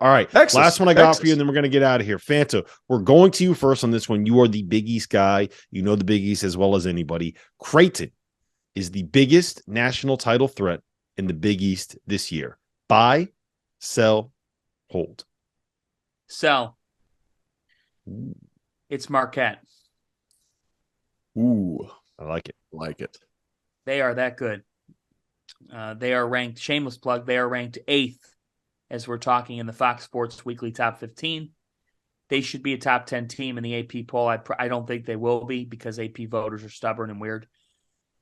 All right. Texas, Last one I got for you, and then we're going to get out of here. Fanta, we're going to you first on this one. You are the Big East guy. You know the Big East as well as anybody. Creighton is the biggest national title threat in the Big East this year. Buy, sell, hold. Sell. It's Marquette. Ooh, I like it. Like it. They are that good. They are ranked, shameless plug, they are ranked 8th as we're talking in the Fox Sports Weekly Top 15. They should be a top 10 team in the AP poll. I don't think they will be because AP voters are stubborn and weird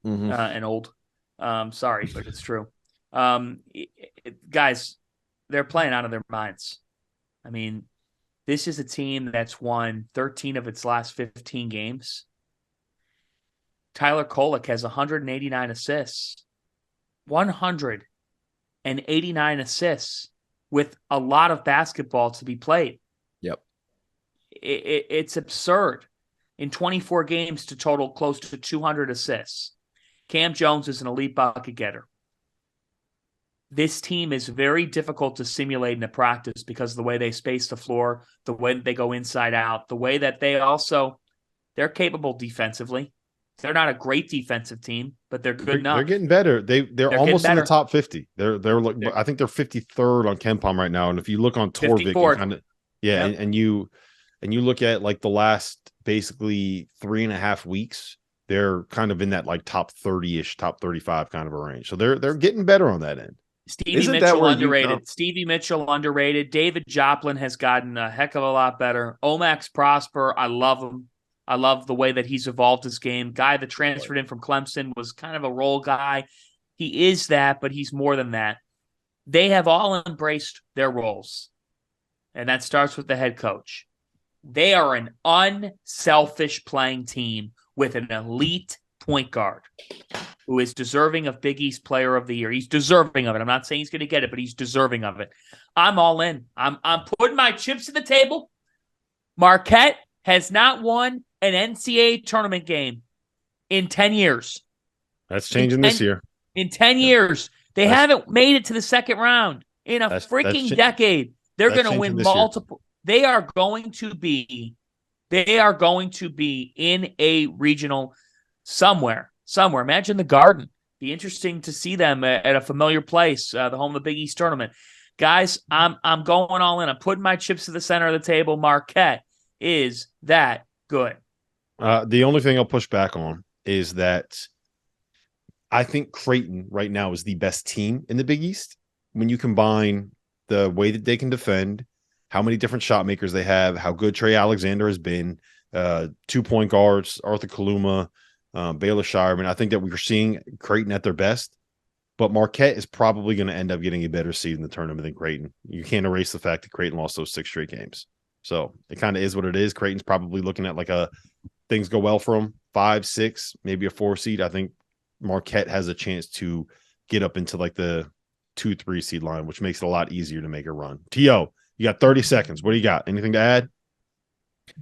and old. Sorry, but it's true. Guys, they're playing out of their minds. I mean, this is a team that's won 13 of its last 15 games. Tyler Kolek has 189 assists. 189 assists with a lot of basketball to be played. Yep. It's absurd in 24 games to total close to 200 assists. Cam Jones is an elite bucket getter. This team is very difficult to simulate in a practice because of the way they space the floor, the way that they go inside out, the way that they're capable defensively. They're not a great defensive team, but they're good enough. They're getting better. They're almost in the top 50. They're like, I think they're 53rd on KenPom right now. And if you look on Torvik, and you look at like the last basically 3.5 weeks, they're kind of in that like top 30-ish, top 35 kind of a range. So they're getting better on that end. Stevie Mitchell underrated. Stevie Mitchell underrated. David Joplin has gotten a heck of a lot better. Omax Prosper, I love him. I love the way that he's evolved his game. Guy that transferred in from Clemson was kind of a role guy. He is that, but he's more than that. They have all embraced their roles, and that starts with the head coach. They are an unselfish playing team with an elite point guard who is deserving of Big East Player of the Year. He's deserving of it. I'm not saying he's going to get it, but he's deserving of it. I'm all in. I'm putting my chips at the table. Marquette has not won an NCAA tournament game in 10 years. That's changing this year. In 10 years. They haven't made it to the second round in a freaking decade. They're going to win multiple. They are going to be in a regional somewhere. Imagine the Garden. Be interesting to see them at a familiar place, the home of the Big East tournament. Guys, I'm going all in. I'm putting my chips to the center of the table. Marquette is that good. The only thing I'll push back on is that I think Creighton right now is the best team in the Big East. When you combine the way that they can defend, how many different shot makers they have, how good Trey Alexander has been, 2 point guards, Arthur Kaluma, Baylor Shireman. I think that we're seeing Creighton at their best, but Marquette is probably going to end up getting a better seed in the tournament than Creighton. You can't erase the fact that Creighton lost those 6 straight games. So it kind of is what it is. Creighton's probably looking at like things go well for them, 5, 6, maybe a 4 seed. I think Marquette has a chance to get up into like the 2, 3 seed line, which makes it a lot easier to make a run. T.O., you got 30 seconds. What do you got? Anything to add?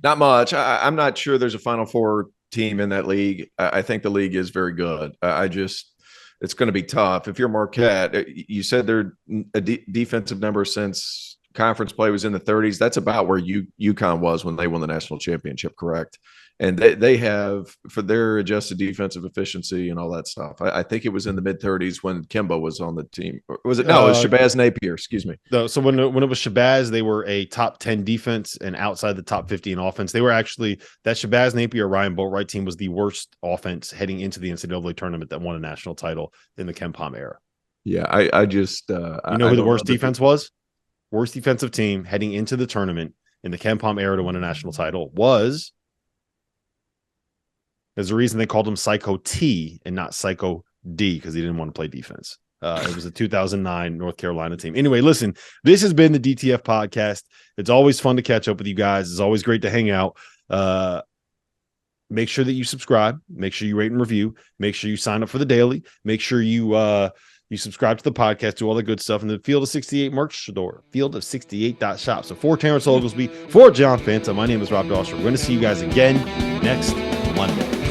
Not much. I'm not sure there's a Final Four team in that league. I think the league is very good. It's going to be tough. If you're Marquette, you said they're a defensive number since conference play was in the 30s. That's about where UConn was when they won the national championship, correct? And they have, for their adjusted defensive efficiency and all that stuff, I think it was in the mid-30s when Kimbo was on the team. Or was it? No, it was Shabazz Napier. Excuse me. So when it was Shabazz, they were a top 10 defense and outside the top 50 in offense. They were actually – that Shabazz Napier, Ryan Boatwright team was the worst offense heading into the NCAA tournament that won a national title in the KenPom era. Yeah, I just you know who the worst defense was? Worst defensive team heading into the tournament in the KenPom era to win a national title was – there's a reason they called him Psycho T and not Psycho D because he didn't want to play defense. It was a 2009 North Carolina team. Anyway, listen, this has been the DTF podcast. It's always fun to catch up with you guys. It's always great to hang out. Make sure that you subscribe. Make sure you rate and review. Make sure you sign up for the daily. Make sure you subscribe to the podcast, do all the good stuff in the Field of 68 merch store, field68.shop. So for Terrence Oglesby, for John Fanta, my name is Rob Dawson. We're going to see you guys again next Monday.